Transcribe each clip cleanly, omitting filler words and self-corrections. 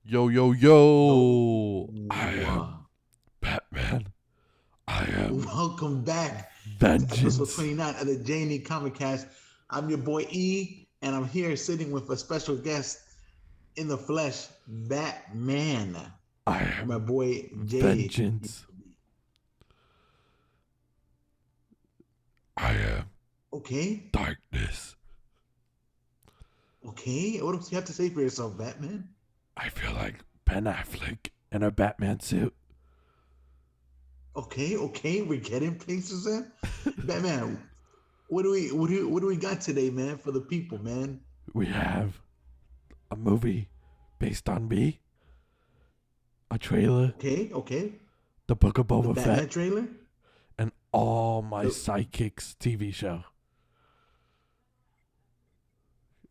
Yo, yo, Yo, yo. I am Batman. I am welcome back to episode vengeance. 29 of the J&E Comic Cast. I'm your boy E, and I'm here sitting with a special guest in the flesh, Batman, I and my am boy Jay. vengeance. I am Okay, darkness. okay. What else you have to say for yourself, Batman? I feel like Ben Affleck in a Batman suit. Okay, okay. We're getting places in. Batman, what do we got today, man, for the people, man? We have a movie based on me, a trailer, Okay, okay. the Book of The Boba Batman Fett, trailer. and all my The sidekicks TV show.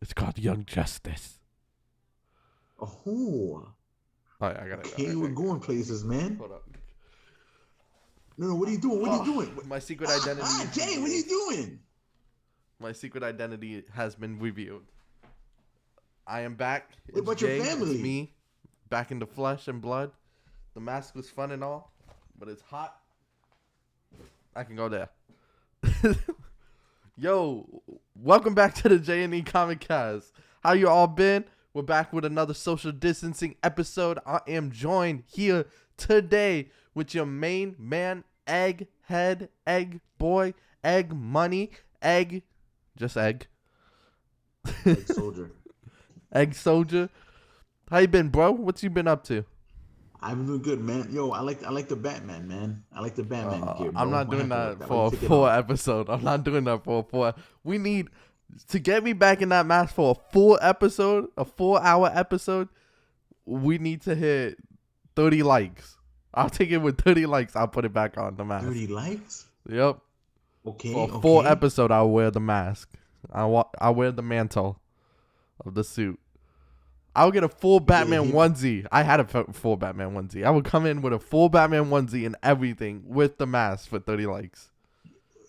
It's called Young Justice. oh, I got it. okay. We're going places, man. Hold up. No, no, what are you doing? What are you doing? My secret identity is Jay, what are you revealed. doing? My secret identity has been revealed. I am back. What It's about your Jay. It's family? me. Back in the flesh and blood. The mask was fun and all, but it's hot. I can go there. Yo, welcome back to the J&E Comic Cast. How you all been? We're back with another social distancing episode. I am joined here today with your main man, Egg Head, Egg Boy, Egg Money, Egg, just Egg, Like soldier. Egg Soldier. How you been, bro? What you been up to? I'm doing good, man. Yo, I like the Batman, man. I like the Batman gear, I'm bro. not What doing happened with that that? Why you for a take it full off? episode. I'm not doing that for a full. We need to get me back in that mask for a full episode, a 4 hour episode. We need to hit 30 likes. I'll take it with 30 likes. I'll put it back on the mask. 30 likes? Yep. Okay, For a full okay. episode, I'll wear the mask. I'll wear the mantle of the suit. I'll get a full You get Batman onesie. I had a full Batman onesie. I would come in with a full Batman onesie and everything with the mask for 30 likes.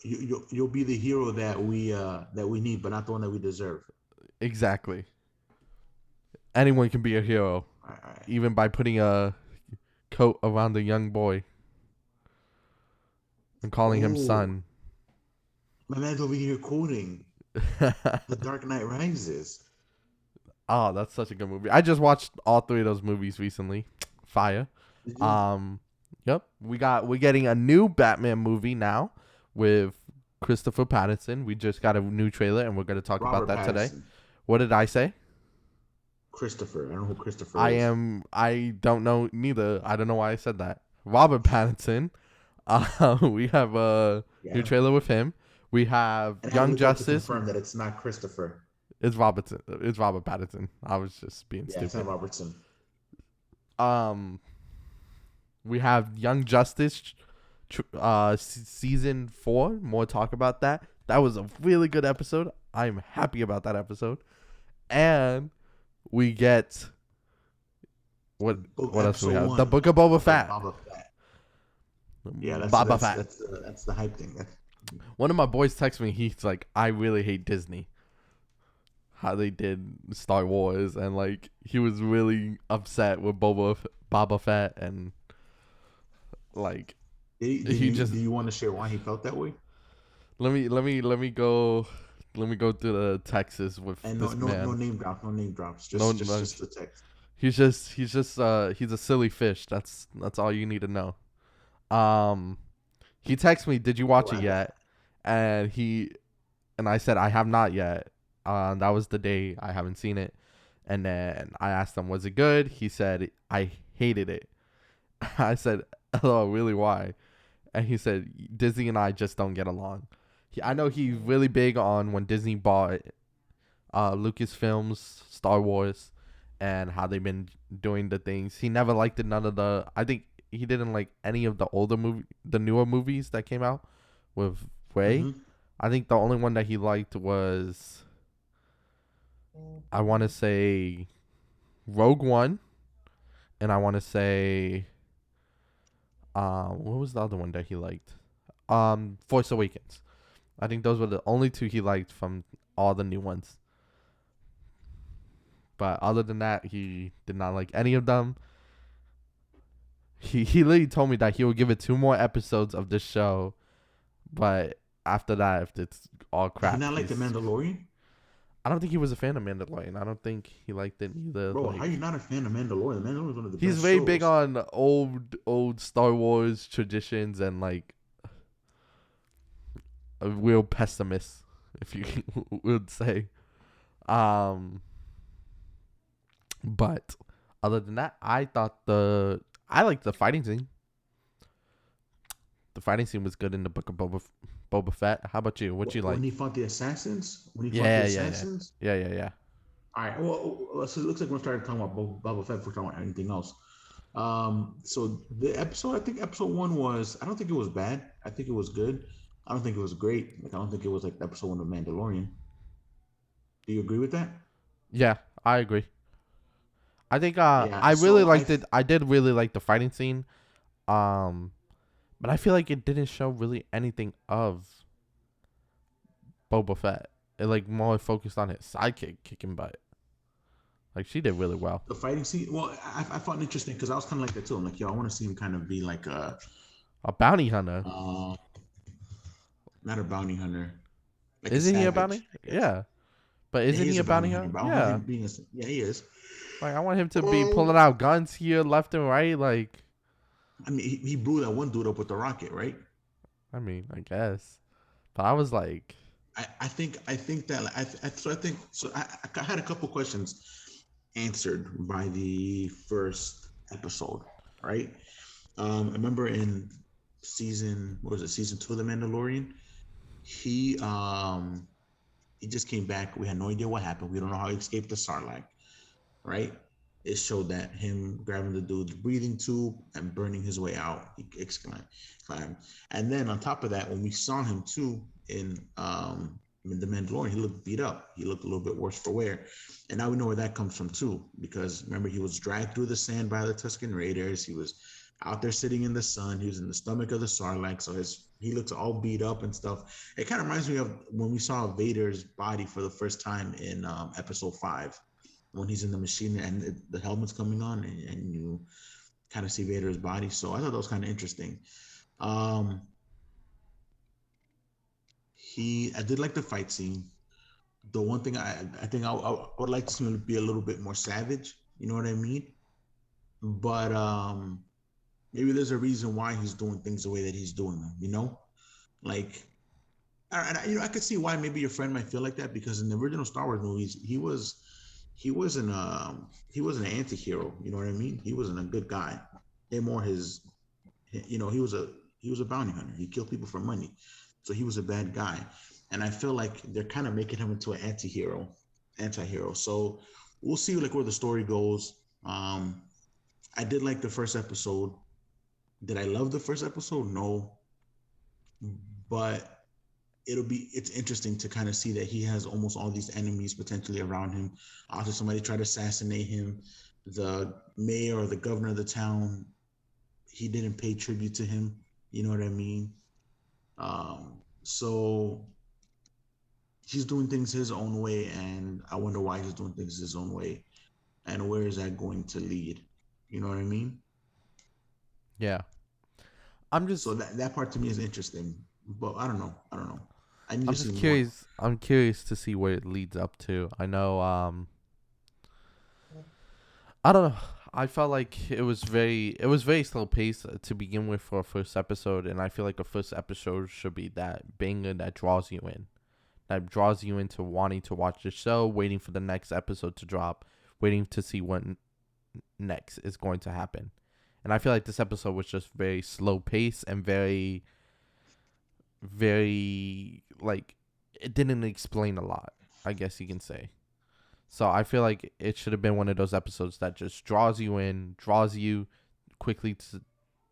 you'll be the hero that we need, but not the one that we deserve. Exactly. Anyone can be a hero, All right. even by putting a coat around a young boy and calling him Oh, son. my man's over here quoting The Dark Knight Rises. Oh, that's such a good movie. I just watched all three of those movies recently. Fire. Did you? Um, yep. We're getting a new Batman movie now with Christopher Pattinson. We just got a new trailer and we're gonna talk about Robert that today. Pattinson. What did I say? Christopher. I don't know who Christopher is. I don't know neither. I don't know why I said that. Robert Pattinson. We have a new Yeah. trailer with him. We have And I Young looked up to Justice. confirm that it's not Christopher. It's Robertson. It's Robert Pattinson. I was just being Yeah, it's not stupid. Robertson. Um, we have Young Justice, season 4. More talk about that. That was a really good episode. I'm happy about that episode. And we get what else do we Episode have? The one Book of Boba of Fett. Boba Fett. Yeah, Boba Fett. that's the hype thing. One of my boys texted me. He's like, I really hate Disney. How they did Star Wars, and like he was really upset with Boba Fett, and like he just Do you want to share why he felt that way? let me go through the Texas with And this no man. name drops, no name drops. Just No, just the text. he's a silly fish. That's all you need to know. He texted me, "Did you watch it yet?" And I said I have not yet. That was the day I haven't seen it. And then I asked him, "Was it good?" He said, "I hated it." I said, "Oh, really? Why?" And he said, "Disney and I just don't get along." I know he's really big on when Disney bought Lucasfilms, Star Wars, and how they've been doing the things. He never liked it. None of the. I think he didn't like any of the newer movies that came out with Ray. Hmm. I think the only one that he liked was, I want to say, Rogue One, and I want to say, what was the other one that he liked? Force Awakens. I think those were the only two he liked from all the new ones. But other than that, he did not like any of them. He literally told me that he will give it 2 more episodes of this show, but after that, if it's all crap, Did he not like The Mandalorian? I don't think he was a fan of Mandalorian. I don't think he liked it either. Bro, Like, how you not a fan of Mandalorian? Mandalorian is one of the he's best very shows. big on old Star Wars traditions and like a real pessimist, if you would say. But other than that, I liked the fighting scene. The fighting scene was good in the Book of Boba Fett. How about you? What you like? When he fought the assassins? Yeah. Yeah. All right. Well, so it looks like we're starting talking about Boba Fett before talking about anything else. So the episode, I think episode 1 was, I don't think it was bad. I think it was good. I don't think it was great. Like, I don't think it was like episode 1 of Mandalorian. Do you agree with that? Yeah, I agree. I think Yeah, I so really liked it. I did really like the fighting scene. But I feel like it didn't show really anything of Boba Fett. It like more focused on his sidekick kicking butt. Like, she did really well. The fighting scene, well, I found it interesting because I was kind of like that too. I'm like, yo, I want to see him kind of be like A bounty hunter. not a bounty hunter. Like Isn't he a savage, bounty? I guess. Yeah. But isn't is he a bounty hunter? but I don't Yeah. think him being yeah, he is. Like, I want him to be pulling out guns here, left and right. Like, I mean, he blew that one dude up with the rocket, right? I mean, I guess. But I was like, I think that I had a couple questions answered by the first episode, right? I remember in season 2 of The Mandalorian, he just came back. We had no idea what happened. We don't know how he escaped the Sarlacc, right? It showed that him grabbing the dude's breathing tube and burning his way out. He exclaimed. And then on top of that, when we saw him too in The Mandalorian, he looked beat up. He looked a little bit worse for wear. And now we know where that comes from too, because remember, he was dragged through the sand by the Tusken Raiders. He was out there sitting in the sun. He was in the stomach of the Sarlacc, so he looks all beat up and stuff. It kind of reminds me of when we saw Vader's body for the first time in episode 5, when he's in the machine and the helmet's coming on and you kind of see Vader's body. So I thought that was kind of interesting. I did like the fight scene. The one thing I think I would like to see him be a little bit more savage. You know what I mean? But maybe there's a reason why he's doing things the way that he's doing them. You know, like, I could see why maybe your friend might feel like that, because in the original Star Wars movies, he wasn't an anti-hero. You know what I mean? He wasn't a good guy. They're more his, he was a bounty hunter. He killed people for money. So he was a bad guy. And I feel like they're kind of making him into an anti-hero. So we'll see like where the story goes. I did like the first episode. Did I love the first episode? No. But it's interesting to kind of see that he has almost all these enemies potentially around him. After somebody tried to assassinate him, the mayor or the governor of the town, he didn't pay tribute to him. You know what I mean? So he's doing things his own way, and I wonder why he's doing things his own way, and where is that going to lead? You know what I mean? yeah. So that part to me is interesting, but I don't know. I'm just curious. I'm curious to see where it leads up to. I know. I don't know. I felt like it was very slow paced to begin with for a first episode, and I feel like a first episode should be that banger that draws you into wanting to watch the show, waiting for the next episode to drop, waiting to see what next is going to happen. And I feel like this episode was just very slow paced and very, very, like, it didn't explain a lot, I guess you can say. So I feel like it should have been one of those episodes that just draws you quickly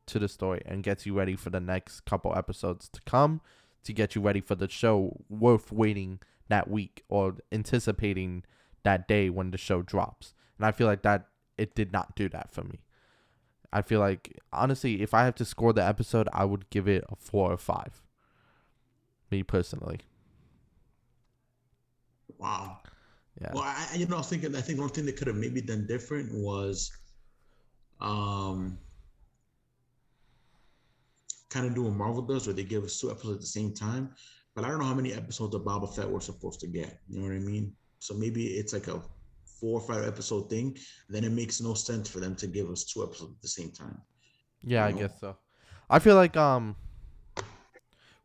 to the story and gets you ready for the next couple episodes to come, to get you ready for the show worth waiting that week or anticipating that day when the show drops. And I feel like that it did not do that for me. I feel like, honestly, if I have to score the episode, I would give it a 4 or 5. Me personally. Wow. Yeah. Well, I was thinking. I think one thing they could have maybe done different was, um, kind of do what Marvel does, where they give us 2 episodes at the same time. But I don't know how many episodes of Boba Fett we're supposed to get. You know what I mean? So maybe it's like a 4 or 5 episode thing. Then it makes no sense for them to give us 2 episodes at the same time. Yeah, You I know? guess so. I feel like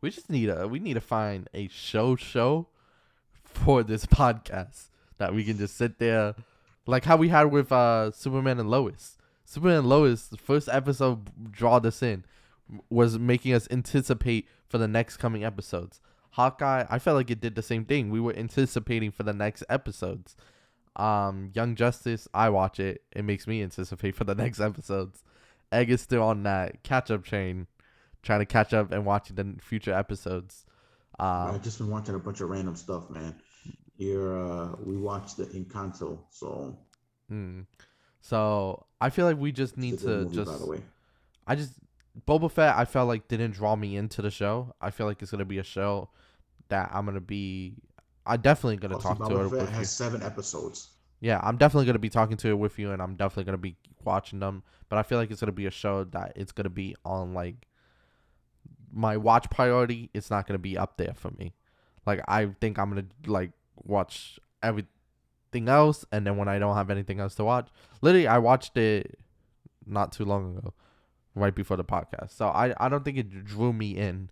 we need to find a show for this podcast that we can just sit there, like how we had with Superman and Lois. Superman and Lois, the first episode draw this in, was making us anticipate for the next coming episodes. Hawkeye, I felt like it did the same thing. We were anticipating for the next episodes. Young Justice, I watch it. It makes me anticipate for the next episodes. Egg is still on that catch up train, trying to catch up and watching the future episodes. I've just been watching a bunch of random stuff, man. Here, we watched the Encanto, so Mm. So I feel like we just it's a need good to movie, by the just. way. I just Boba Fett. I felt like didn't draw me into the show. I feel like it's gonna be a show that I'm gonna be. I definitely gonna Oh, see, talk to Boba it Fett with you. has 7 episodes. Yeah, I'm definitely gonna be talking to it with you, and I'm definitely gonna be watching them. But I feel like it's gonna be a show that it's gonna be on like my watch priority. It's not gonna be up there for me. Like I think I'm gonna like watch everything else, and then when I don't have anything else to watch, literally I watched it not too long ago, right before the podcast. So I don't think it drew me in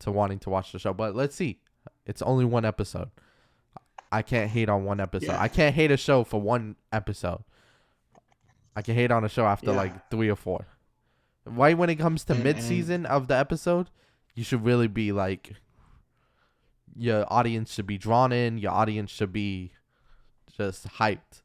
to wanting to watch the show. But let's see. It's only one episode. I can't hate on one episode. Yeah, I can't hate a show for one episode. I can hate on a show after yeah, like 3 or 4. Right when it comes to mid and season of the episode, you should really be like your audience should be drawn in. Your audience should be just hyped.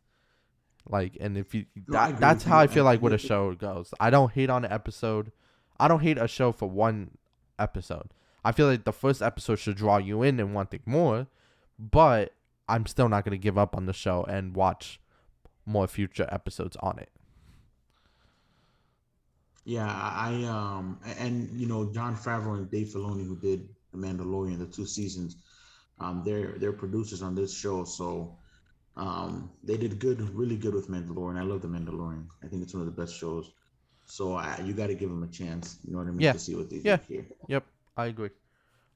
Like, and if you no, I agree that's with how you. I feel like And with a show goes. I don't hate on an episode. I don't hate a show for one episode. I feel like the first episode should draw you in and wanting more, but I'm still not gonna give up on the show and watch more future episodes on it. yeah, and John Favreau and Dave Filoni, who did The Mandalorian, the 2 seasons, they're producers on this show, so they did good, really good with Mandalorian. I love The Mandalorian. I think it's one of the best shows. So you got to give them a chance. You know what I mean, Yeah, to see what they do yeah, here. yep. I agree.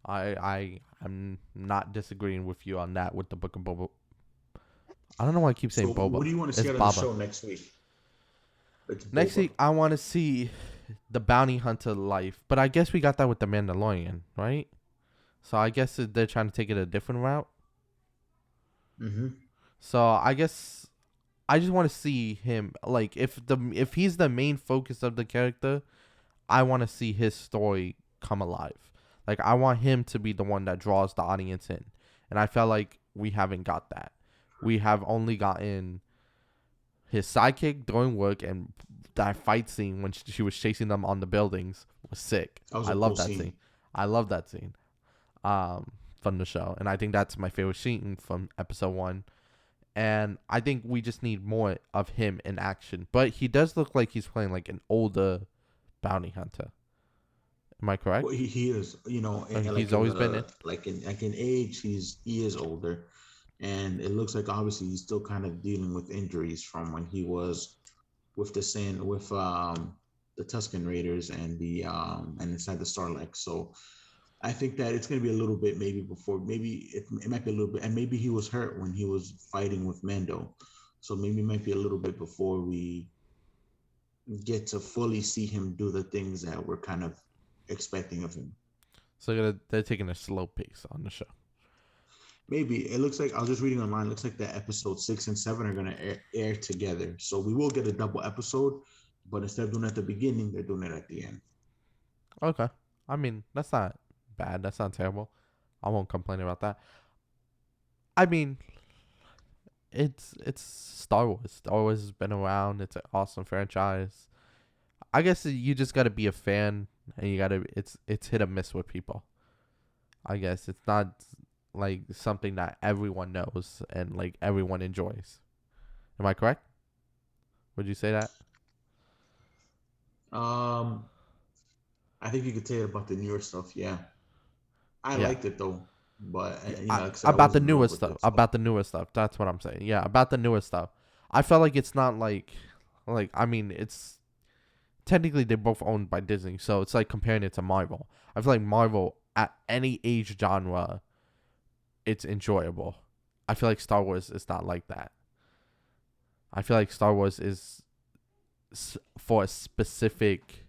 I'm not disagreeing with you on that with the book of Boba. I don't know why I keep So saying what Boba. do you want to see It's out of the Baba. show next week? It's Next Boba. week, I want to see the bounty hunter life, but I guess we got that with the Mandalorian, right? So I guess they're trying to take it a different route. Mm-hmm. So I guess I just want to see him like if he's the main focus of the character, I want to see his story come alive. Like I want him to be the one that draws the audience in, and I felt like we haven't got that. We have only gotten his sidekick doing work, and that fight scene when she was chasing them on the buildings was sick. That was I a love cool that scene. scene. I love that scene. From the show, and I think that's my favorite scene from episode 1. And I think we just need more of him in action. But he does look like he's playing like an older bounty hunter. Am I correct? Well, he is, Like like he's in always been the it. like in age, he is older, and it looks like obviously he's still kind of dealing with injuries from when he was with the Tuscan Raiders and inside the Sarlacc. So I think that it's going to be a little bit maybe before, maybe it might be a little bit, and maybe he was hurt when he was fighting with Mando, so maybe it might be a little bit before we get to fully see him do the things that we're kind of expecting of him. So they're taking a slow pace on the show. Maybe it looks like I was just reading online. It looks like the episode 6 and 7 are going to air together, so we will get a double episode. But instead of doing it at the beginning, they're doing it at the end. Okay. I mean, that's not bad. That's not terrible. I won't complain about that. I mean, it's Star Wars. Star Wars has been around. It's an awesome franchise. I guess you just gotta be a fan, and you gotta. It's hit or miss with people. I guess it's not like something that everyone knows and like everyone enjoys. Am I correct? Would you say that? Um, I think you could say it about the newer stuff. Yeah, I Yeah. liked it though. But like I said, I About the wasn't in love newest with stuff. it. So. About the newest stuff. That's what I'm saying. Yeah, about the newest stuff. I felt like it's not like I mean, it's technically they're both owned by Disney, so it's like comparing it to Marvel. I feel like Marvel at any age genre, it's enjoyable. I feel like Star Wars is not like that. I feel like Star Wars is for a specific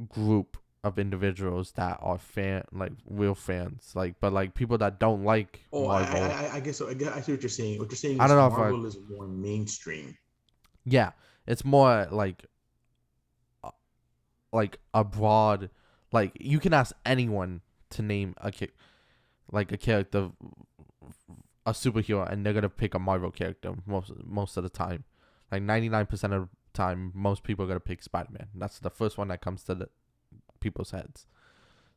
group of individuals that are real fans, but like people that don't like Oh, Marvel. I guess so. I see what you're saying. What you're saying I is don't know if Marvel is more mainstream. yeah, it's more like a broad, like you can ask anyone to name a character, a superhero, and they're gonna pick a Marvel character most of the time. Like 99% of the time, most people are gonna pick Spider-Man. That's the first one that comes to the people's heads.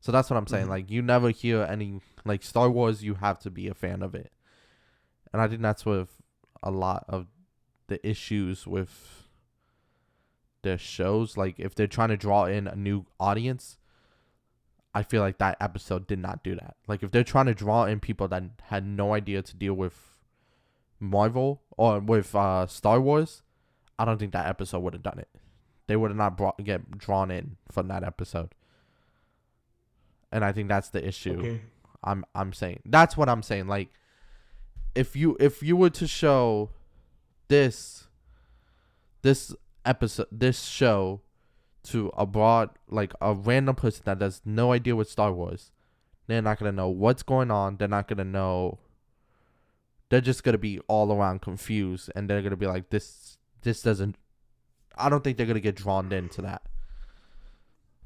So that's what I'm saying. Mm-hmm. Like you never hear any like Star Wars. You have to be a fan of it, and I think that's with a lot of the issues with their shows. Like if they're trying to draw in a new audience, I feel like that episode did not do that. Like if they're trying to draw in people that had no idea to deal with Marvel or with Star Wars, I don't think that episode would have done it. They would have not get drawn in from that episode. And I think that's the issue. Okay. I'm saying. That's what I'm saying. Like if you were to show this show to a random person that has no idea what Star Wars, they're not gonna know what's going on. They're not gonna know. They're just gonna be all around confused, and they're gonna be like, this doesn't. I don't think they're gonna get drawn into that.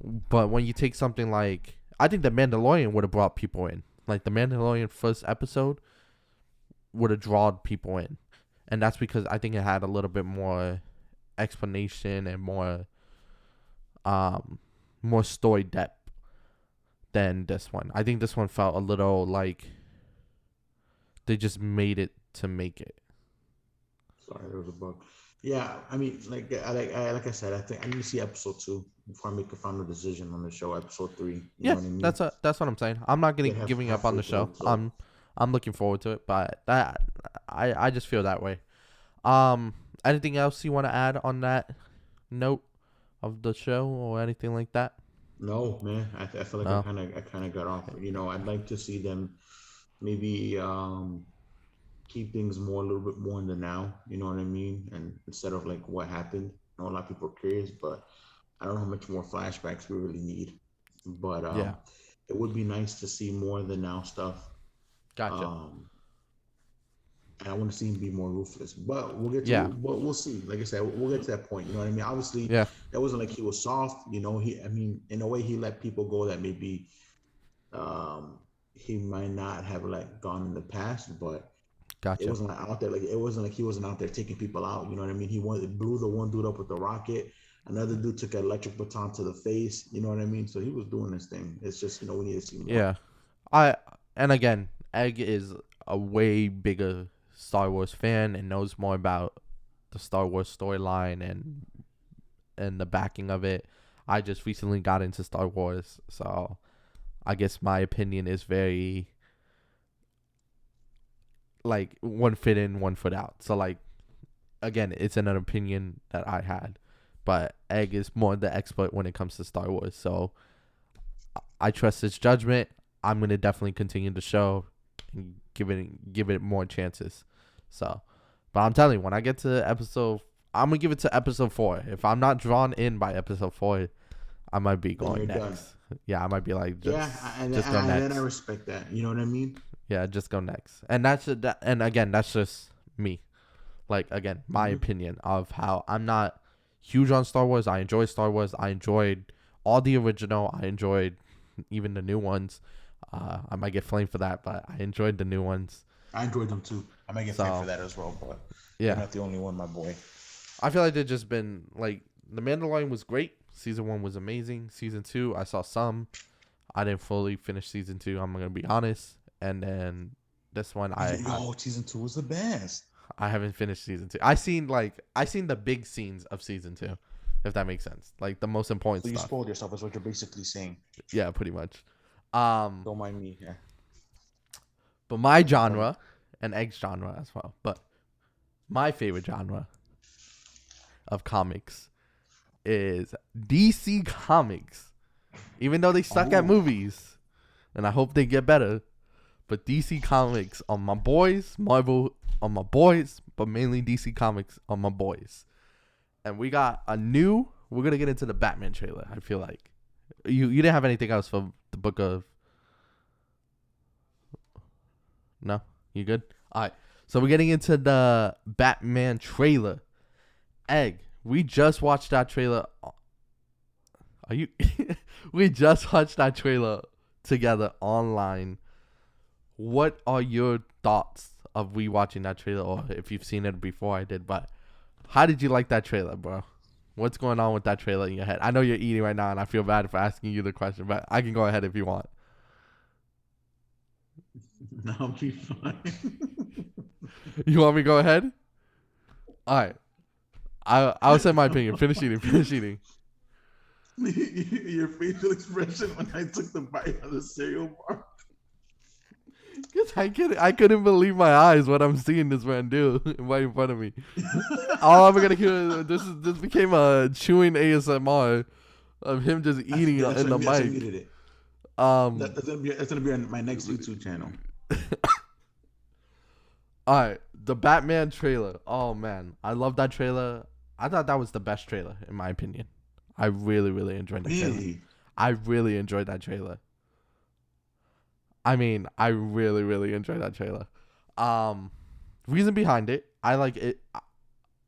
But when you take something like, I think the Mandalorian would have brought people in. Like the Mandalorian first episode would have drawn people in, and that's because I think it had a little bit more explanation and more story depth than this one. I think this one felt a little like they just made it to make it. Sorry, there was a bug. Yeah, I mean, like I said, I think I need to see episode 2 before I make a final decision on the show. Episode 3, you Yeah, know what I mean? that's what I'm saying. I'm not giving up on the show. Through, so. I'm looking forward to it, but I just feel that way. Anything else you want to add on that note of the show or anything like that? No, man. I feel like No. I kind of got off. I'd like to see them maybe keep things a little bit more in the now. You know what I mean? And instead of like what happened. I know a lot of people are curious, but I don't know how much more flashbacks we really need. But Yeah. it would be nice to see more of the now stuff. Gotcha. And I want to see him be more ruthless. But we'll get to but we'll see. Like I said, we'll get to that point. You know what I mean? Obviously, that wasn't like he was soft. In a way, he let people go that maybe he might not have like gone in the past, but gotcha. It wasn't like out there. Like it wasn't like he wasn't out there taking people out. You know what I mean? He blew the one dude up with the rocket. Another dude took an electric baton to the face. You know what I mean? So he was doing his thing. It's just we need to see more. Yeah, and again, Egg is a way bigger Star Wars fan and knows more about the Star Wars storyline and the backing of it. I just recently got into Star Wars, so I guess my opinion is very like one foot in, one foot out. So like again, it's an opinion that I had, but Egg is more the expert when it comes to Star Wars. So I trust his judgment. I'm gonna definitely continue the show and give it more chances. So, but I'm telling you, when I get to episode, I'm gonna give it to episode 4. If I'm not drawn in by episode 4, I might be going next. Done. Yeah, I might be like, just go next. And then I respect that. You know what I mean? Yeah, just go next. And and again, that's just me. Like again, my opinion of how I'm not huge on Star Wars. I enjoy Star Wars. I enjoyed all the original. I enjoyed even the new ones. I might get flamed for that, but I enjoyed the new ones. I enjoyed them too. I might get flamed for that as well, but yeah, I'm not the only one, my boy. I feel like they've just been like The Mandalorian was great. Season 1 was amazing. Season 2, I saw some. I didn't fully finish season 2. I'm gonna be honest. And then this one, season 2 was the best. I haven't finished season 2. I seen the big scenes of season 2, if that makes sense. Like the most important stuff. So you spoiled yourself, is what you're basically saying. Yeah, pretty much. Don't mind me. Yeah. But my genre, and Egg's genre as well, but my favorite genre of comics is DC Comics. Even though they suck at movies, and I hope they get better, but DC Comics are my boys, Marvel are my boys, but mainly DC Comics are my boys. And we got we're going to get into the Batman trailer, I feel like. You didn't have anything else for the book of... No? You good? All right. So we're getting into the Batman trailer. Egg, we just watched that trailer. Are you? We just watched that trailer together online. What are your thoughts of rewatching that trailer, or if you've seen it before I did? But how did you like that trailer, bro? What's going on with that trailer in your head? I know you're eating right now, and I feel bad for asking you the question, but I can go ahead if you want. No, I'll be fine. You want me to go ahead? All right. I'll say my opinion. Finish eating. Your facial expression when I took the bite of the cereal bar. Because I couldn't believe my eyes what I'm seeing this man do right in front of me. All I'm gonna hear this became a chewing ASMR of him just eating in the mic. That's gonna be on my next YouTube channel. All right, the Batman trailer. Oh man, I love that trailer. I thought that was the best trailer in my opinion. I really enjoyed that trailer. I really enjoyed that trailer. I mean, I really enjoyed that trailer. Reason behind it, I like it.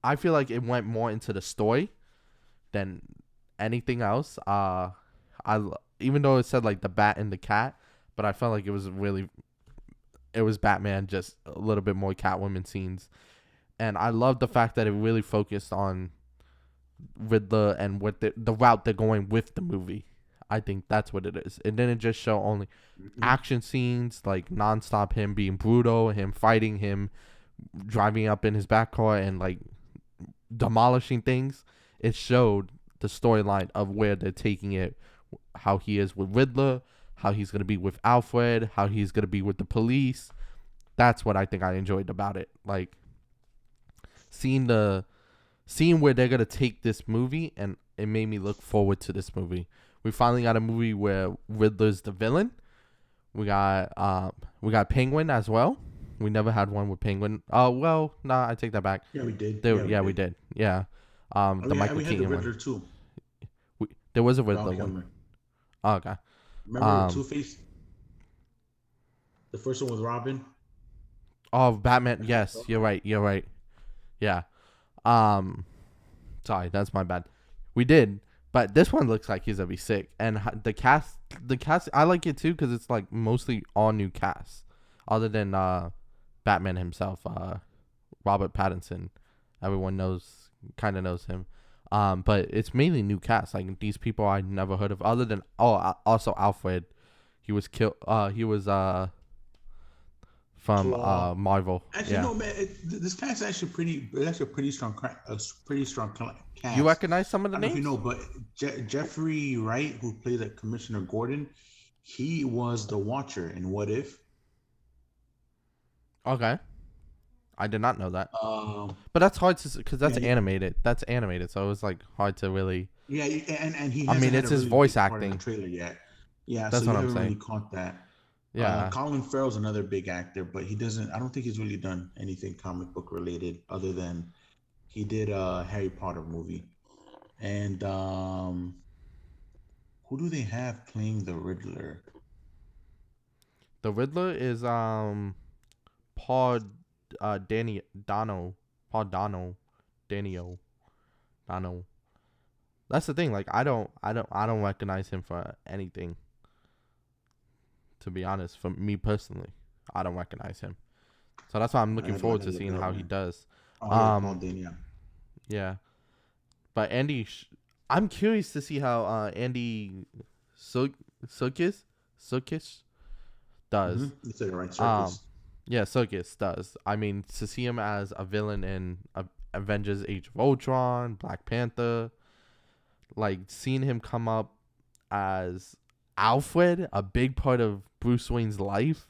I feel like it went more into the story than anything else. Even though it said like the bat and the cat, but I felt like it was Batman, just a little bit more Catwoman scenes. And I love the fact that it really focused on Riddler and what the route they're going with the movie. I think that's what it is. It didn't just show only action scenes, like nonstop him being brutal, him fighting, him driving up in his back car and like demolishing things. It showed the storyline of where they're taking it, how he is with Riddler, how he's going to be with Alfred, how he's going to be with the police. That's what I think I enjoyed about it. Like seeing where they're going to take this movie, and it made me look forward to this movie. We finally got a movie where Riddler's the villain. We got Penguin as well. We never had one with Penguin. Oh well, nah, I take that back. Yeah, we did. We did. Yeah. The Michael Keaton had the Riddler too. There was a Riddler one. Oh, okay. Remember Two-Face? The first one with Robin. Oh, Batman. Yes, you're right. Yeah. Sorry, that's my bad. We did. But this one looks like he's gonna be sick, and the cast, I like it too because it's like mostly all new cast, other than Batman himself, Robert Pattinson. Everyone kind of knows him, but it's mainly new cast. Like these people I never heard of, other than also Alfred. He was killed. He was from Marvel. Actually, no, man. This cast is actually pretty strong. Pretty strong cast. You recognize some of the names? I don't know if you know, but Jeffrey Wright, who played Commissioner Gordon, he was the Watcher in What If. Okay, I did not know that. But that's hard to because that's animated. That's animated, so it was like hard to really. Yeah, and he. I mean, it's his voice acting. In the trailer yet. Yeah, that's so what you I'm saying. Really caught that. Yeah, Colin Farrell's another big actor, but he doesn't. I don't think he's really done anything comic book related other than he did a Harry Potter movie. And who do they have playing the Riddler? The Riddler is Paul Dano. That's the thing. Like I don't recognize him for anything. To be honest, for me personally, I don't recognize him. So that's why I'm looking forward to seeing how he does. Yeah. But Andy, I'm curious to see how Andy Serkis does. You said it right, Serkis. Yeah, Serkis does. I mean, to see him as a villain in Avengers: Age of Ultron, Black Panther, like seeing him come up as Alfred, a big part of Bruce Wayne's life.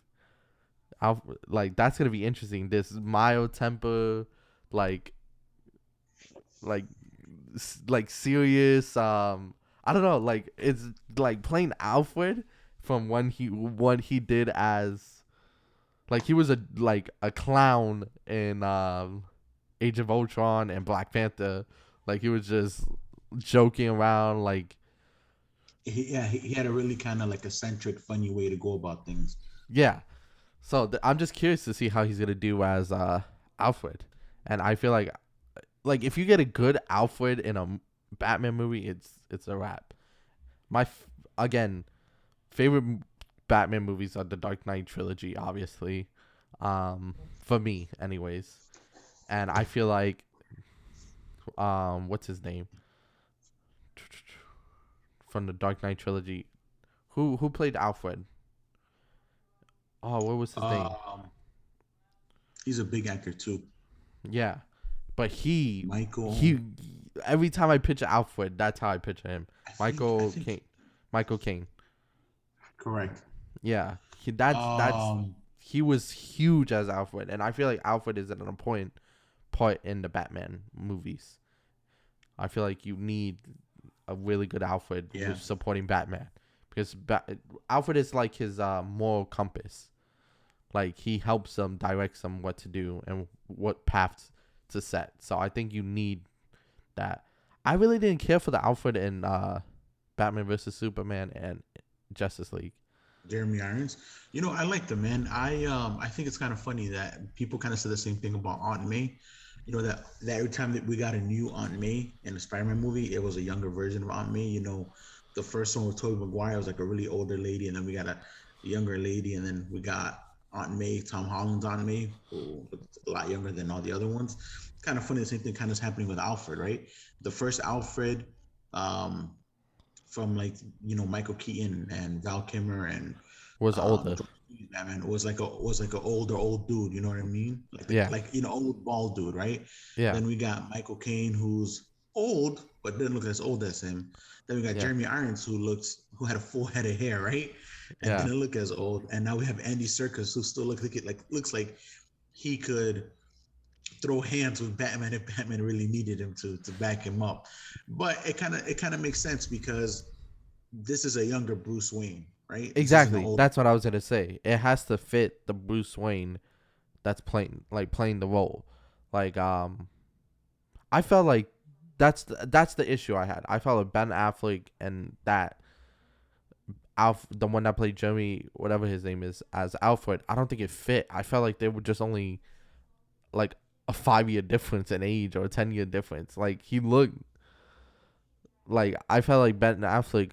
Like that's gonna be interesting. This mild temper, like like like serious. I don't know. Like it's like playing Alfred from when he did as like he was a clown in Age of Ultron and Black Panther. Like he was just joking around. Like He had a really kind of like eccentric, funny way to go about things. yeah. So I'm just curious to see how he's gonna do as Alfred, and I feel like if you get a good Alfred in a Batman movie, it's a wrap. My again favorite Batman movies are the Dark Knight trilogy, obviously, for me, anyways. And I feel like what's his name from the Dark Knight trilogy? Who played Alfred? Oh, what was his name? Um, he's a big actor too. Yeah, but he Michael, every time I picture Alfred, that's how I picture him. I Michael think King, Michael King. correct. Yeah, that's Um, he was huge as Alfred, and I feel like Alfred is an important part in the Batman movies. I feel like you need a really good Alfred yeah, with supporting Batman because Alfred is like his moral compass. Like he helps them, directs them what to do and what paths to set. So I think you need that. I really didn't care for the Alfred in Batman versus Superman and Justice League. Jeremy Irons. I like the man. I think it's kind of funny that people kind of said the same thing about Aunt May. That every time that we got a new Aunt May in the Spider-Man movie, it was a younger version of Aunt May. The first one with Tobey Maguire was like a really older lady, and then we got a younger lady, and then we got Aunt May, Tom Holland's Aunt May, who looked a lot younger than all the other ones. It's kind of funny. The same thing kind of is happening with Alfred, right? The first Alfred, um, from like Michael Keaton and Val Kilmer and Was older. George Clooney's Batman was like an older old dude. You know what I mean? Yeah. Old bald dude, right? Yeah. Then we got Michael Caine, who's old but didn't look as old as him. Then we got Yeah. Jeremy Irons, who had a full head of hair, right? And Yeah. didn't look as old. And now we have Andy Serkis, who still looks like he could throw hands with Batman if Batman really needed him to back him up. But it kind of makes sense because this is a younger Bruce Wayne, right? This isn't an Exactly. old. That's what I was gonna say. It has to fit the Bruce Wayne that's playing the role. Like I felt like that's the issue I had. I felt like Ben Affleck and that the one that played Jeremy, whatever his name is, as Alfred. I don't think it fit. I felt like they were just only like a 5 year difference in age or a 10 year difference. Like he looked like I felt like Ben Affleck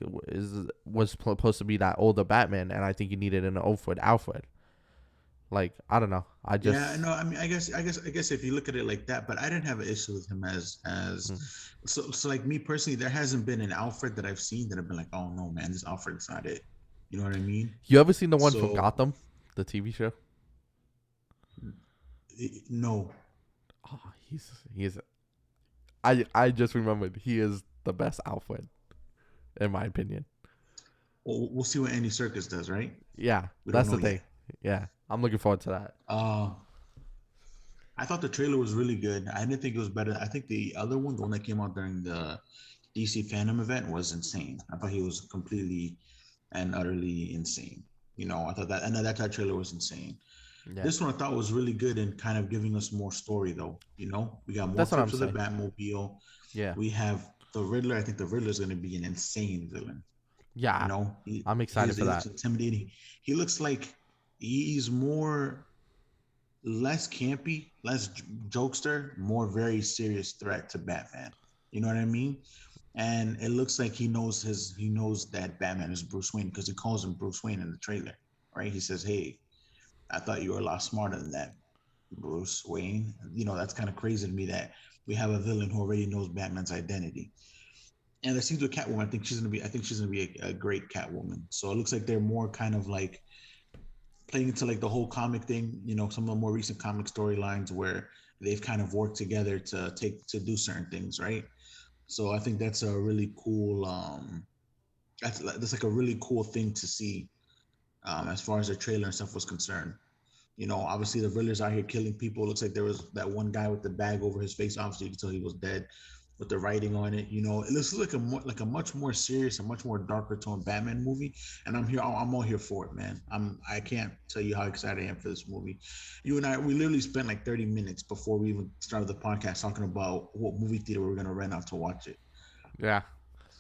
was supposed to be that older Batman, and I think you needed an Alfred. Like I don't know. I Yeah, just no, I mean, I guess if you look at it like that, but I didn't have an issue with him as mm. so like me personally, there hasn't been an Alfred that I've seen that I've been like, oh no, man, this Alfred's not it. You know what I mean? You ever seen the one from So Gotham, the TV show? no. Oh, he's. I just remembered he is the best Alfred, in my opinion. We'll see what Andy Serkis does, right? Yeah, We don't that's know the thing. yet. Yeah, I'm looking forward to that. Uh, I thought the trailer was really good. I didn't think it was better. I think the other one, the one that came out during the DC Fandom event, was insane. I thought he was completely and utterly insane. I thought that trailer was insane. Yeah, This one I thought was really good and kind of giving us more story though. We got more that's what I'm clips of the saying. Batmobile. Yeah, We have the Riddler. I think the Riddler is going to be an insane villain. yeah, I'm excited He for looks that. intimidating. He looks like he's more less campy, less jokester, more very serious threat to Batman. You know what I mean? And it looks like he knows that Batman is Bruce Wayne because he calls him Bruce Wayne in the trailer, right? He says, "Hey, I thought you were a lot smarter than that, Bruce Wayne." That's kind of crazy to me that we have a villain who already knows Batman's identity. And the scenes with Catwoman, I think she's gonna be a great Catwoman. So it looks like they're more kind of like playing into like the whole comic thing, some of the more recent comic storylines where they've kind of worked together to do certain things, right? So I think that's a really cool that's like a really cool thing to see as far as the trailer and stuff was concerned. You know, obviously the Riddler's out here killing people. It looks like there was that one guy with the bag over his face. Obviously, you can tell he was dead with the writing on it. You know, it looks like a much more serious, a much more darker tone Batman movie. And I'm here. I'm all here for it, man. I can't tell you how excited I am for this movie. You and I, we literally spent like 30 minutes before we even started the podcast talking about what movie theater we were gonna rent out to watch it. Yeah.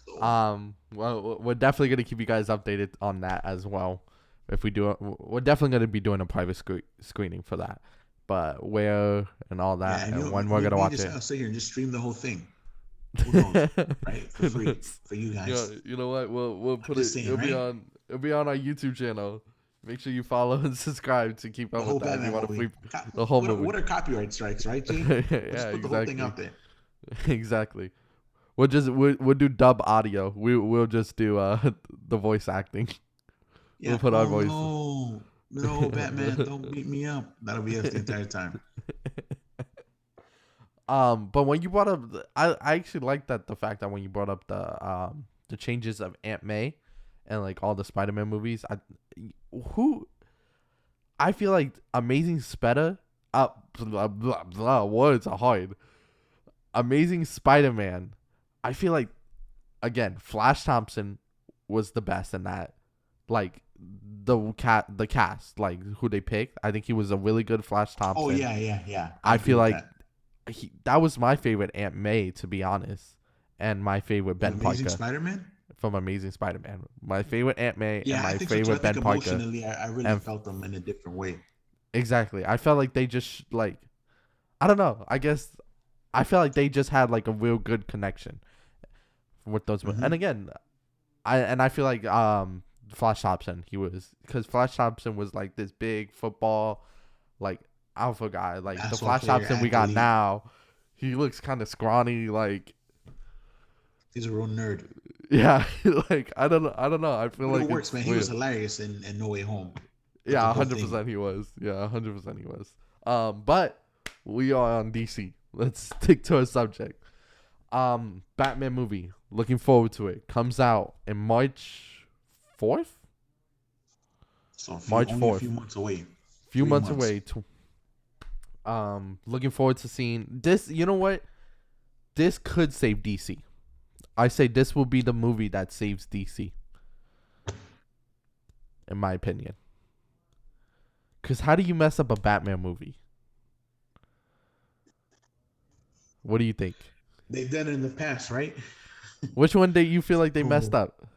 So Well, we're definitely gonna keep you guys updated on that as well. If we do, we're definitely gonna be doing a private screening for that. But where and all that, yeah, and when we're gonna watch it. I'll sit here and just stream the whole thing. Who knows, right? For free for you guys. You know what? We'll put it. Saying, It'll be on our YouTube channel. Make sure you follow and subscribe to keep up with that. If you want to the whole movie. What are copyright strikes, right, G? Yeah, Let's put the whole thing out there. Exactly. We'll do dub audio. We'll just do the voice acting. Yeah. We'll put our voice. No, Batman, don't beat me up. That'll be us the entire time. But when you brought up, I actually like the fact that when you brought up the changes of Aunt May, and like all the Spider-Man movies, I feel like Amazing Spider, words are hard. Amazing Spider-Man, I feel like, again, Flash Thompson was the best in that. Like the cast, like who they picked, I think he was a really good Flash Thompson. Oh yeah. I feel like that was my favorite Aunt May, to be honest, and my favorite Ben Parker. Amazing Spider-Man? From Amazing Spider-Man. My favorite Aunt May and my I think favorite so. I Ben think Parker. Emotionally, I really felt them in a different way. Exactly. I felt like they just I don't know. I guess I felt like they just had like a real good connection with those. Mm-hmm. And again, I feel like Flash Thompson, because Flash Thompson was like this big football like alpha guy. Like the Flash Thompson we got now, he looks kind of scrawny. Like he's a real nerd. Yeah, like I don't know. I feel like it works, man. He was hilarious in No Way Home. Yeah, 100% he was. Yeah, 100% he was. But we are on DC. Let's stick to our subject. Batman movie. Looking forward to it. Comes out in March 4th. So March 4th. A few months away. Few months away. Looking forward to seeing this. You know what? This could save DC. I say this will be the movie that saves DC. In my opinion. Because how do you mess up a Batman movie? What do you think? They've done it in the past, right? Which one did you feel like they messed up?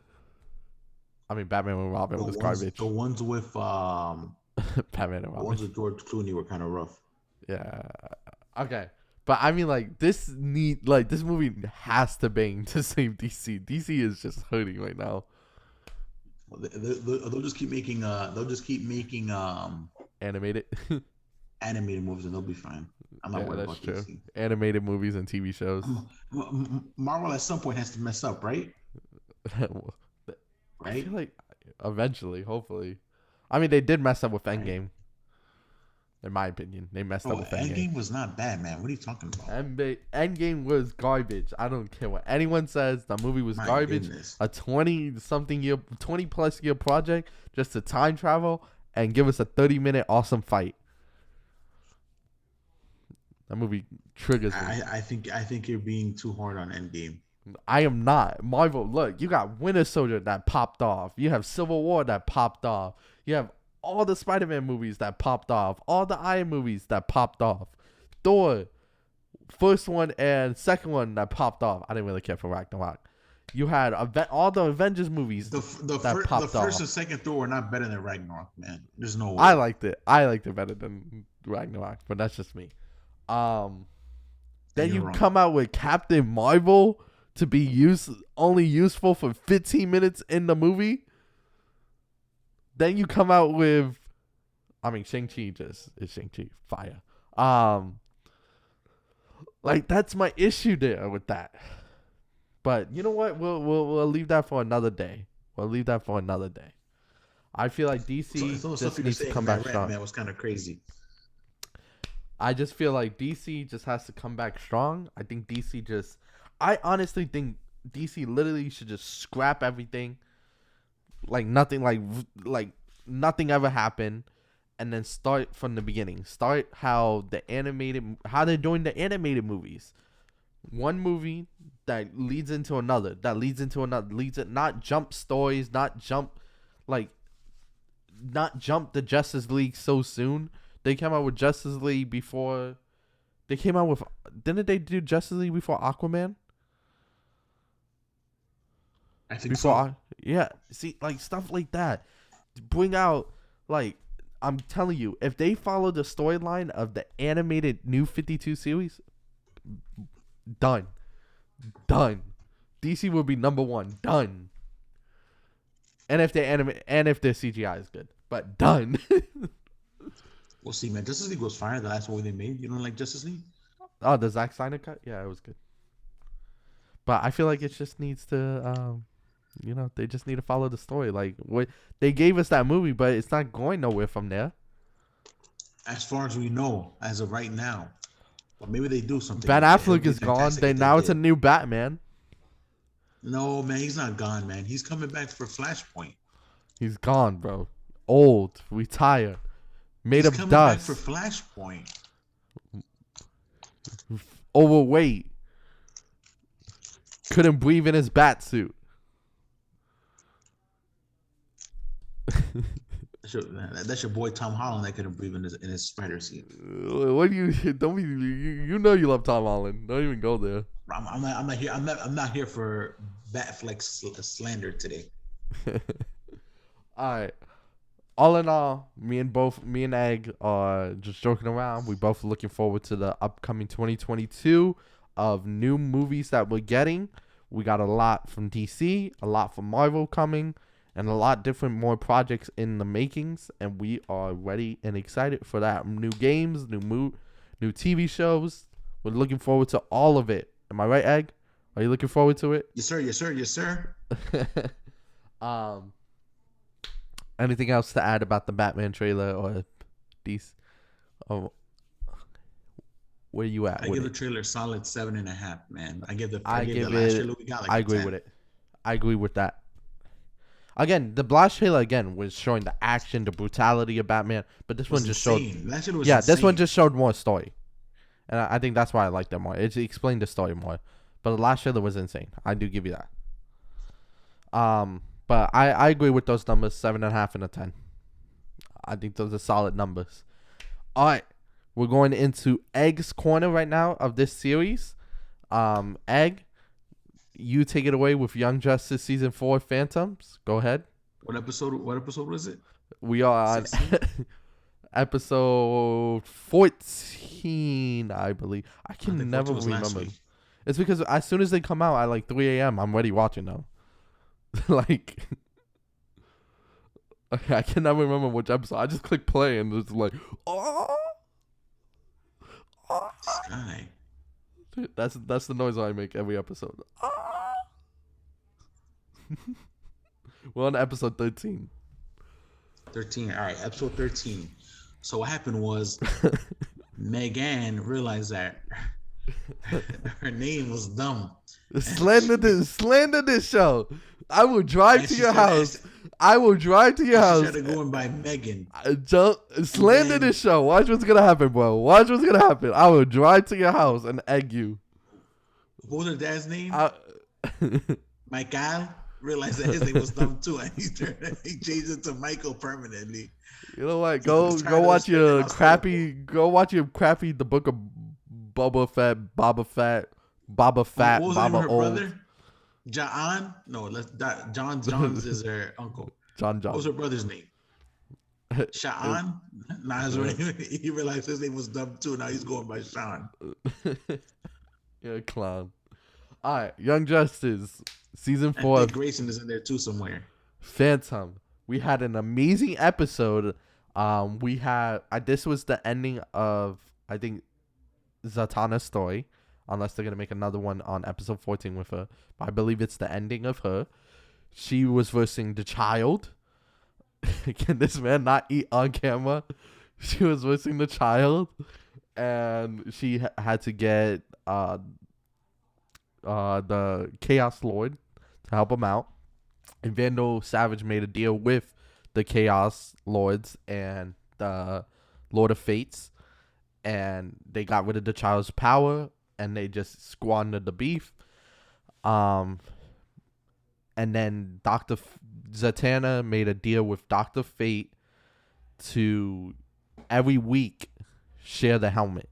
I mean, Batman and Robin was garbage. The ones with Batman and Robin. The ones with George Clooney were kind of rough. Yeah. Okay. But I mean, like this movie has to bang to save DC. DC is just hurting right now. Well, they'll just keep making animated movies and they'll be fine. I'm not worried about true. DC. Animated movies and TV shows. Marvel at some point has to mess up, right? I feel like eventually, hopefully. I mean, they did mess up with Endgame. In my opinion, they messed up with Endgame. Endgame was not bad, man. What are you talking about? Endgame was garbage. I don't care what anyone says. The movie was garbage. Goodness. A 20 plus year project just to time travel and give us a 30-minute awesome fight. That movie triggers me. I think you're being too hard on Endgame. I am not. Marvel, look, you got Winter Soldier that popped off. You have Civil War that popped off. You have all the Spider-Man movies that popped off. All the Iron movies that popped off. Thor, first one and second one that popped off. I didn't really care for Ragnarok. You had all the Avengers movies The first and second Thor were not better than Ragnarok, man. There's no way. I liked it. I liked it better than Ragnarok, but that's just me. Then you come out with Captain Marvel to be only useful for 15 minutes in the movie. Then you come out with, I mean, Shang-Chi is Shang-Chi fire. Like that's my issue there with that. But you know what? We'll leave that for another day. I feel like DC just needs to come back strong. That was kind of crazy. I just feel like DC just has to come back strong. I honestly think DC literally should just scrap everything. Like nothing ever happened. and then start from the beginning. Start how they're doing the animated movies. One movie that leads into another, not jump stories, not jump the Justice League so soon. They came out with Justice League before. Didn't they do Justice League before Aquaman? I think so. Yeah. See, like stuff like that. Bring out I'm telling you, if they follow the storyline of the animated New 52 series, done. DC will be number one. Done. And if their CGI is good, but done. We'll see, man. Justice League was fire. The last movie they made. You don't like Justice League? Oh, the Zack Snyder cut? Yeah, it was good. But I feel like it just needs to, they just need to follow the story. Like, what they gave us that movie, but it's not going nowhere from there. As far as we know, as of right now. But maybe they do something. Ben Affleck is gone. It's a new Batman. No, man, he's not gone, man. He's coming back for Flashpoint. He's gone, bro. Old, retired, made of dust. He's coming back for Flashpoint. Overweight. Couldn't breathe in his bat suit. That's your boy Tom Holland that couldn't breathe in his spider suit. What do you don't be you know you love Tom Holland. Don't even go there. I'm not here for Batflex slander today. All right. All in all, me and Egg are just joking around. We both looking forward to the upcoming 2022 of new movies that we're getting. We got a lot from DC, a lot from Marvel coming, and a lot different more projects in the makings, and we are ready and excited for that. New games, new TV shows. We're looking forward to all of it. Am I right, Egg? Are you looking forward to it? Yes, sir. Yes, sir. Yes, sir. Anything else to add about the Batman trailer or these? Oh, where you at? I give the trailer a solid 7.5, man. I give the last trailer we got like I agree 10. with it. I agree with that. Again, the Blast trailer was showing the action, the brutality of Batman, but this one just showed. That shit was insane. Insane. This one just showed more story, and I think that's why I like that more. It explained the story more, but the last trailer was insane. I do give you that. But I agree with those numbers, 7.5 and a 10. I think those are solid numbers. All right, we're going into Egg's corner right now of this series. Egg, you take it away with Young Justice Season 4 Phantoms. Go ahead. What episode was it? We are on episode 14, I believe. I can never remember. It's because as soon as they come out at 3 a.m., I'm already watching them. I can never remember which episode. I just click play and it's oh. Sky. That's the noise I make every episode. We're on episode 13. 13. All right, episode 13. So what happened was Megan realized that her name was dumb. Slander this show. I will drive to your house. I will drive to your house. She started going by Megan. Slander this show. Watch what's gonna happen, bro. Watch what's gonna happen. I will drive to your house and egg you. What was her dad's name? Michael realized that his name was dumb too, and he changed it to Michael permanently. You know what? Go watch your crappy. Go watch your crappy. The Book of Boba Fett. What was the name of her brother? John? No, John's is her uncle. John. What was her brother's name? Sean? Nah, he realized his name was dumb too. Now he's going by Sean. You're a clown. All right, Young Justice Season 4. Dick Grayson is in there too somewhere. Phantom. We had an amazing episode. This was the ending of, I think, Zatana's story. Unless they're going to make another one on episode 14 with her. But I believe it's the ending of her. She was versing the child. Can this man not eat on camera? She was versing the child. And she had to get the Chaos Lord to help him out. And Vandal Savage made a deal with the Chaos Lords. And the Lord of Fates, and they got rid of the child's power, and they just squandered the beef. And then Zatanna made a deal with Dr. Fate to every week share the helmet.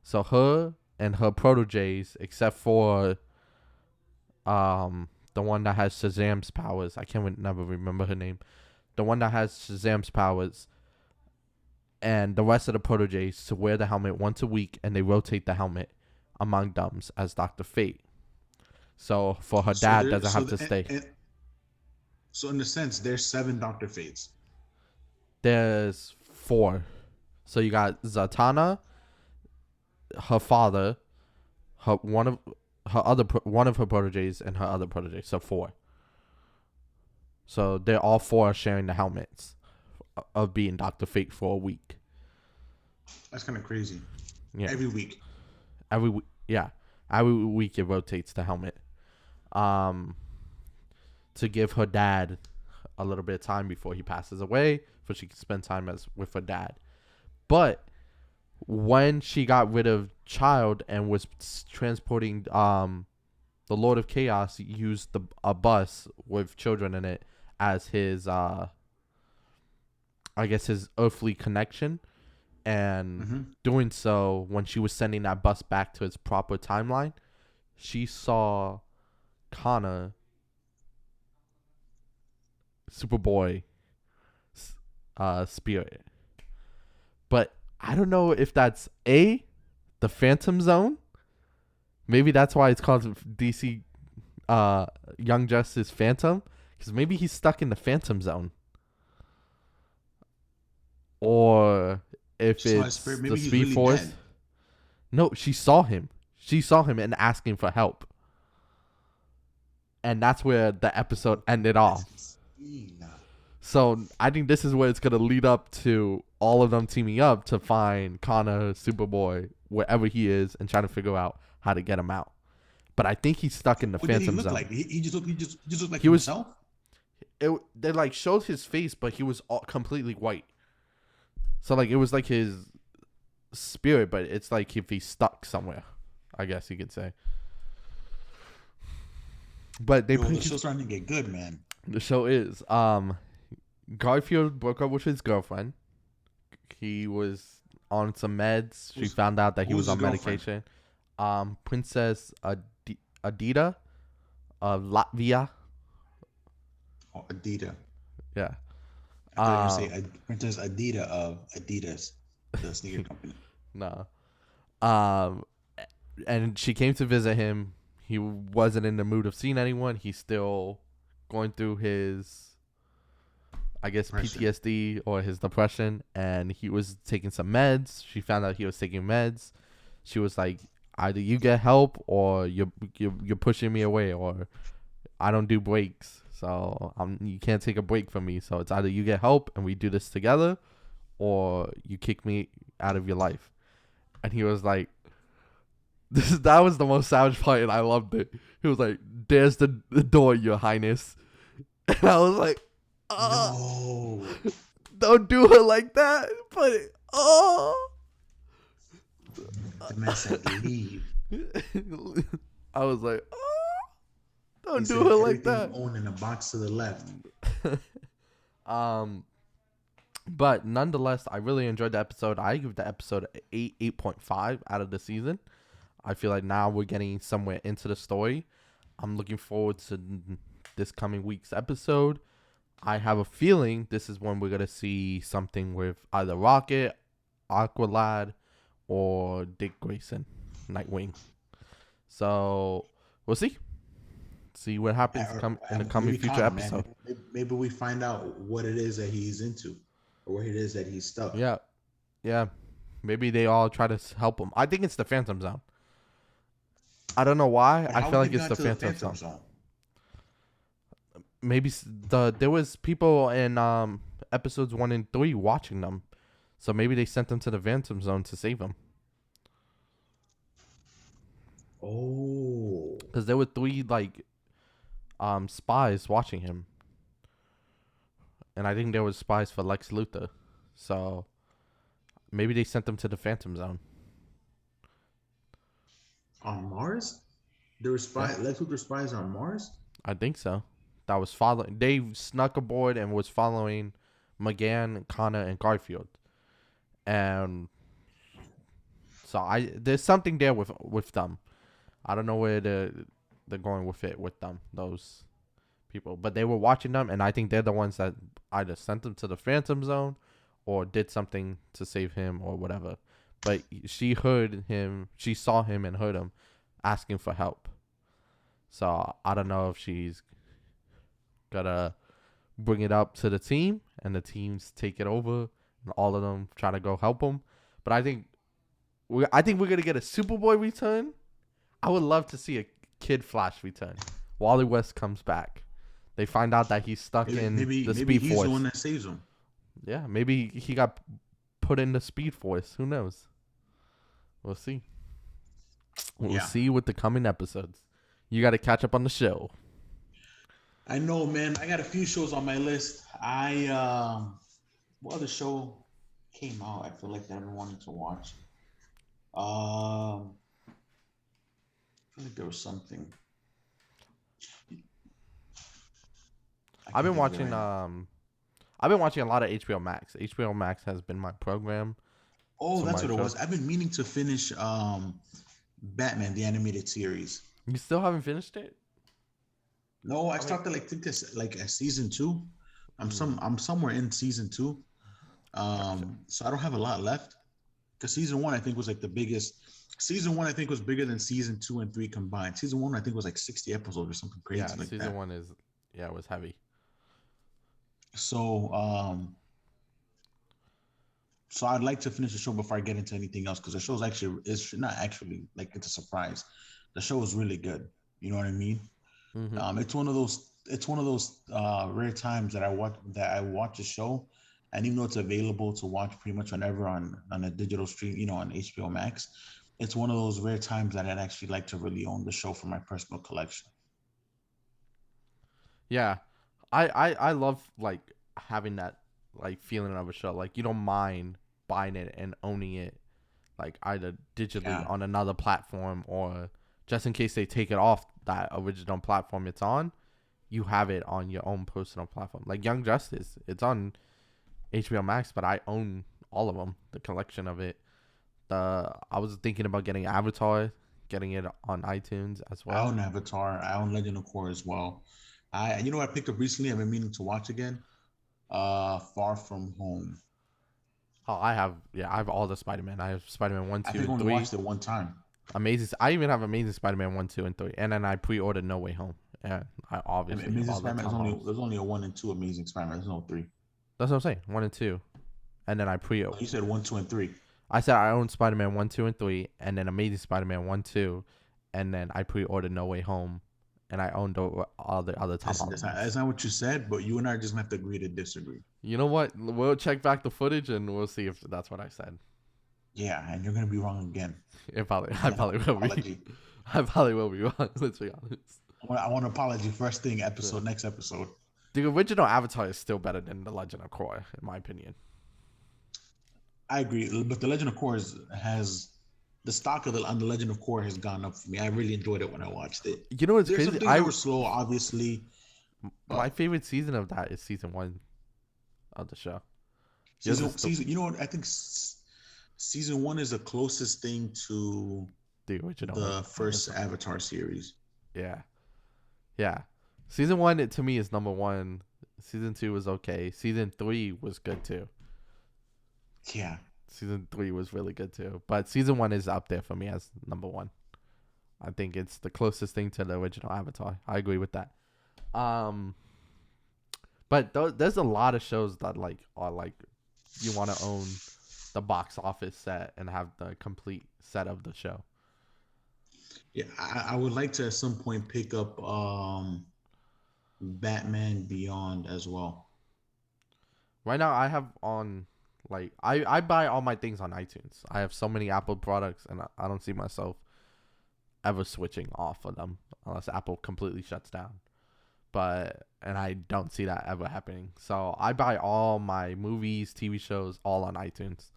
So her and her proteges, except for the one that has Shazam's powers, I can't never remember her name. The one that has Shazam's powers, and the rest of the proteges to wear the helmet once a week, and they rotate the helmet among them as Dr. Fate. So for her dad doesn't have to stay. So in a sense, there's 7 Dr. Fates. There's 4. So you got Zatanna, her father, one of her proteges, and her other protege. So 4. So they're all 4 sharing the helmets of being Dr. Fate for a week. That's kind of crazy. Yeah. Every week. Every week it rotates the helmet. To give her dad a little bit of time before he passes away, so she can spend time with her dad. But when she got rid of Child and was transporting the Lord of Chaos, used a bus with children in it as his his earthly connection, and doing so, when she was sending that bus back to its proper timeline, she saw Connor, Superboy, spirit. But I don't know if that's the Phantom Zone. Maybe that's why it's called DC Young Justice Phantom, because maybe he's stuck in the Phantom Zone. Or if it's the Speed really Force. Dead. No, she saw him. She saw him and asking for help. And that's where the episode ended off. So I think this is where it's going to lead up to all of them teaming up to find Connor, Superboy, wherever he is, and trying to figure out how to get him out. But I think he's stuck in the Phantom Zone. Like? He just looked like himself? They like showed his face, but he was completely white. So like it was like his spirit, but it's like if he's stuck somewhere, I guess you could say. But the show's starting to get good, man. The show is. Garfield broke up with his girlfriend. He was on some meds. She found out that he was on medication. Princess Adida of Latvia. Oh, Adida. Yeah. I thought you were saying Princess Adida of Adidas, the sneaker company. No. And she came to visit him. He wasn't in the mood of seeing anyone. He's still going through his, I guess, PTSD or his depression. And he was taking some meds. She found out he was taking meds. She was like, either you get help or you're pushing me away, or I don't do breaks. So you can't take a break from me. So it's either you get help and we do this together, or you kick me out of your life. And he was like, that was the most savage part, and I loved it. He was like, there's the door, Your Highness. And I was like, no. Don't do her like that. But the man said leave. I was like, don't do her like that. Owned in a box to the left. But nonetheless, I really enjoyed the episode. I give the episode 8.5 out of the season. I feel like now we're getting somewhere into the story. I'm looking forward to this coming week's episode. I have a feeling this is when we're going to see something with either Rocket, Aqualad, or Dick Grayson, Nightwing. So we'll see. See what happens in the coming future episode. Maybe we find out what it is that he's into, or what it is that he's stuck. Yeah. Maybe they all try to help him. I think it's the Phantom Zone. I don't know why. I feel like it's the Phantom Zone. Maybe there was people in episodes 1 and 3 watching them, so maybe they sent them to the Phantom Zone to save him. Oh, because there were 3 like spies watching him, and I think there was spies for Lex Luthor. So maybe they sent them to the Phantom Zone. On Mars? There were Yeah, Lex Luthor spies on Mars? I think so. That was following. They snuck aboard and was following McGann, Connor, and Garfield. And so there's something there with them. I don't know where they're going with it with them, those people. But they were watching them, and I think they're the ones that either sent them to the Phantom Zone or did something to save him or whatever. But she saw him and heard him asking for help. So I don't know if she's gonna bring it up to the team and the teams take it over and all of them try to go help him. But I think we're gonna get a Superboy return. I would love to see a Kid Flash return. Wally West comes back. They find out that he's stuck in the Speed he's Force. the one that saves him. Yeah, maybe he got put in the Speed Force. Who knows? We'll see. We'll see with the coming episodes. You got to catch up on the show. I know, man. I got a few shows on my list. What other show came out? I feel like that I've been wanting to watch. I feel like there was something. I've been watching. I've been watching a lot of HBO Max. HBO Max has been my program. Oh, that's what it was. I've been meaning to finish Batman the animated series. You still haven't finished it? No, I started at season 2. I'm somewhere in season 2. So I don't have a lot left. Because season 1 I think was like the biggest. Season 1 I think was bigger than season 2 and 3 combined. Season 1 I think was like 60 episodes or something crazy like that. Yeah, season 1 is it was heavy. So so I'd like to finish the show before I get into anything else, because the show's it's not actually like it's a surprise. The show is really good. You know what I mean? Mm-hmm. It's one of those rare times that I watch a show, and even though it's available to watch pretty much whenever on a digital stream, on HBO Max, it's one of those rare times that I'd actually like to really own the show for my personal collection. Yeah, I love like having that like feeling of a show. Like you don't mind buying it and owning it, like either digitally on another platform or just in case they take it off that original platform it's on, you have it on your own personal platform. Like Young Justice, it's on HBO Max, but I own all of them, the collection of it. I was thinking about getting Avatar, getting it on iTunes as well. I own Avatar. I own Legend of Korra as well. You know what I picked up recently? I've been meaning to watch again. Far From Home. Oh, I have all the Spider-Man. I have Spider-Man 1, 2, I think and 3. I only watched it one time. Amazing. I even have Amazing Spider-Man 1, 2, and 3. And then I pre-ordered No Way Home. And I obviously Amazing Spider-Man there's only a 1 and 2 Amazing Spider-Man. There's no 3. That's what I'm saying. 1 and 2. And then I pre-ordered. You said 1, 2, and 3. I said I own Spider-Man 1, 2, and 3, and then Amazing Spider-Man 1, 2, and then I pre-ordered No Way Home, and I owned all the other top. That's not what you said, but you and I are just gonna have to agree to disagree. You know what? We'll check back the footage and we'll see if that's what I said. Yeah, and you're gonna be wrong again. I probably will be. I probably will be wrong. Let's be honest. I want an apology first thing next episode. The original Avatar is still better than The Legend of Korra, in my opinion. I agree, but The Legend of Korra has the stock of on The Legend of Korra has gone up for me. I really enjoyed it when I watched it. You know what's crazy? Some things were slow, obviously. My favorite season of that is season 1 of the show. Season, you know what? I think season 1 is the closest thing to the original, the first Avatar series. Yeah. Season 1 to me is number 1. Season 2 was okay. Season 3 was good too. Yeah. Season 3 was really good too. But season 1 is up there for me as number 1. I think it's the closest thing to the original Avatar. I agree with that. But there's a lot of shows that are you want to own the box office set and have the complete set of the show. Yeah, I would like to at some point pick up Batman Beyond as well. Right now I have on I buy all my things on iTunes. I have so many Apple products and I don't see myself ever switching off of them unless Apple completely shuts down. and I don't see that ever happening. So I buy all my movies, TV shows, all on iTunes.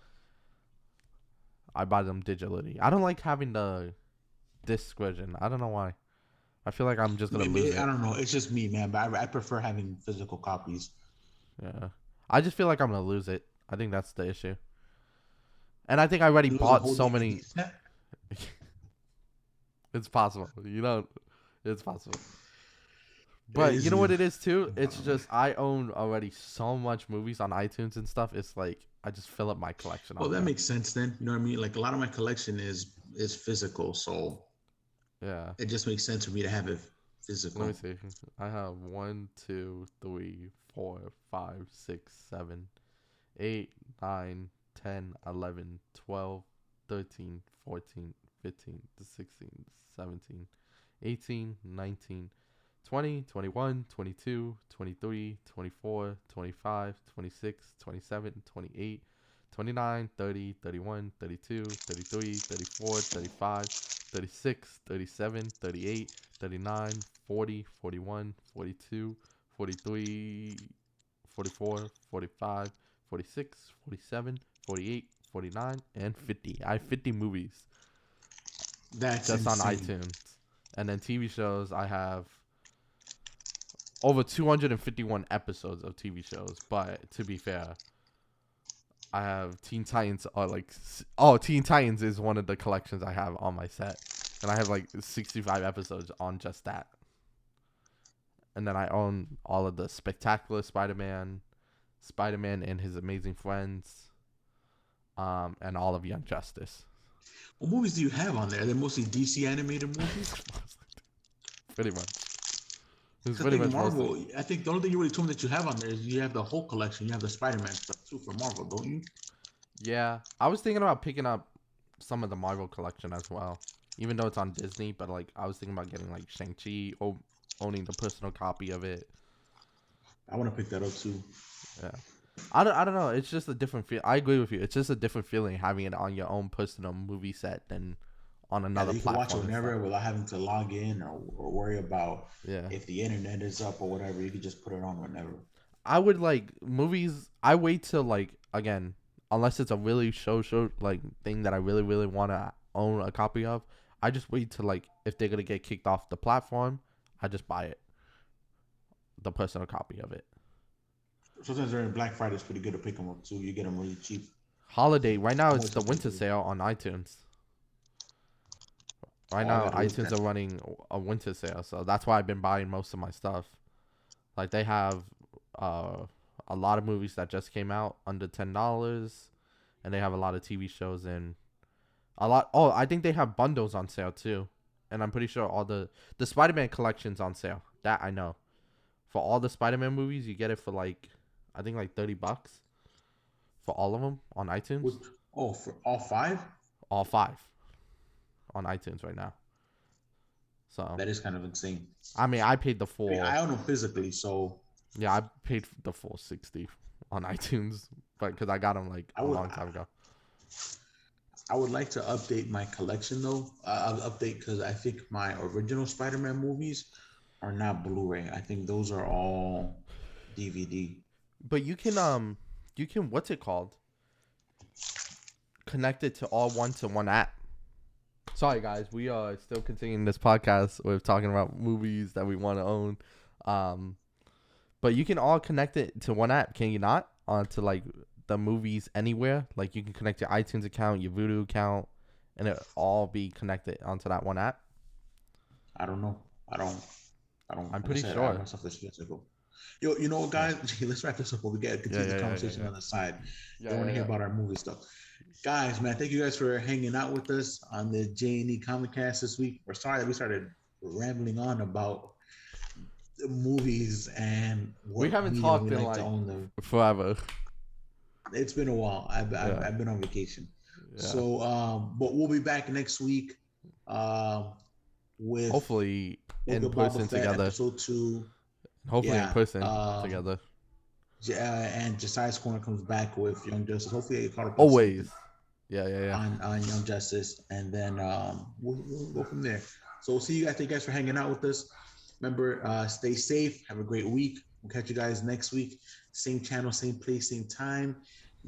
I buy them digitally. I don't like having the disc version. I don't know why. I feel like I'm just gonna lose I it. don't know. It's just me, man. But I prefer having physical copies. Yeah, I just feel like I'm gonna lose it. I think that's the issue. And I think I already You lose a bought whole so DVD many. set? It's possible. You know, it's possible. It But you is know what you. it is too? It's just I own already so much movies on iTunes and stuff. It's like I just fill up my collection Well, on that there. makes sense then. You know what I mean? Like a lot of my collection is physical, so Yeah. it just makes sense for me to have it Let me physical. see. I have 1, 2, 3, 4, 5, 6, 7, 8, 9, 10, 11, 12, 13, 14, 15, 16, 17, 18, 19, 20, 21, 22, 23, 24, 25, 26, 27, 28, 29, 30, 31, 32, 33, 34, 35, 36, 37, 38, 39, 40, 41, 42, 43, 44, 45, 46, 47, 48, 49, and 50. I have 50 movies That's just on insane. iTunes. And then TV shows, I have over 251 episodes of TV shows. But to be fair, I have Teen Titans Teen Titans is one of the collections I have on my set. And I have like 65 episodes on just that. And then I own all of the Spectacular Spider-Man, Spider-Man and His Amazing Friends, and all of Young Justice. What movies do you have on there? They're mostly DC animated movies. Pretty much. It's I pretty think much mostly. Marvel. I think the only thing you really told me that you have on there is you have the whole collection. You have the Spider-Man stuff too for Marvel, don't you? Yeah, I was thinking about picking up some of the Marvel collection as well, even though it's on Disney. But like, I was thinking about getting like Shang-Chi, owning the personal copy of it. I want to pick that up too. Yeah, I don't know. It's just a different feel. I agree with you. It's just a different feeling having it on your own personal movie set than on Yeah, another that you can watch it platform and stuff. whenever without having to log in or worry about Yeah, if the internet is up or whatever. You can just put it on whenever. I would like movies. I wait till like again, unless it's a really show like thing that I really want to own a copy of. I just wait till like if they're gonna get kicked off the platform, I just buy it, the personal copy of it. Sometimes during Black Friday, it's pretty good to pick them up too. You get them really cheap. Holiday right now I'm it's always the happy to winter do it. sale on iTunes. Right Oh, I now gotta look iTunes at. are running a winter sale, so that's why I've been buying most of my stuff. Like they have uh, a lot of movies that just came out under $10, and they have a lot of TV shows and a lot. Oh, I think they have bundles on sale too, and I'm pretty sure all the Spider-Man collections on sale. That I know. For all the Spider-Man movies, you get it for like I think like $30 for all of them on iTunes. Which, oh, for all five? All five on iTunes right now. So That is kind of insane. I mean, I paid the I mean, full. I own them physically, so Yeah, I paid the full 60 on iTunes, but because I got them like I a would long time ago. I would like to update my collection though. I'll update because I think my original Spider-Man movies are not Blu-ray. I think those are all DVD. But you can what's it called? Connect it to all one to one app. Sorry guys, we are still continuing this podcast. We're talking about movies that we want to own. Um, but you can all connect it to one app, can you not? Onto like the movies anywhere. Like you can connect your iTunes account, your Vudu account, and it all be connected onto that one app. I don't know. I don't. I don't. I'm Like I pretty said, I have sure. myself this years ago. Yo, you know what, Yeah. guys? Let's wrap this up. When we get Yeah, continue the yeah, yeah, yeah, conversation yeah. on the side. Yeah, Don't want yeah, to hear yeah. about our movie stuff, guys. Man, thank you guys for hanging out with us on the J&E Comic Cast this week. We're sorry that we started rambling on about the movies and We what haven't medium we talked in like to like own them. forever. It's been a while. I've Yeah, been on vacation. yeah. So, but we'll be back next week with Hopefully Book in of Boba person Fett together. episode 2. Hopefully in Yeah. person together. And Josiah's Corner comes back with Young Justice. Hopefully, they caught up on Always. something Yeah, yeah, yeah. on Young Justice, and then we'll go from there. So, we'll see you guys. Thank you guys for hanging out with us. Remember, stay safe. Have a great week. We'll catch you guys next week. Same channel, same place, same time.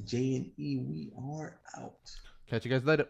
J and E, we are out. Catch you guys later.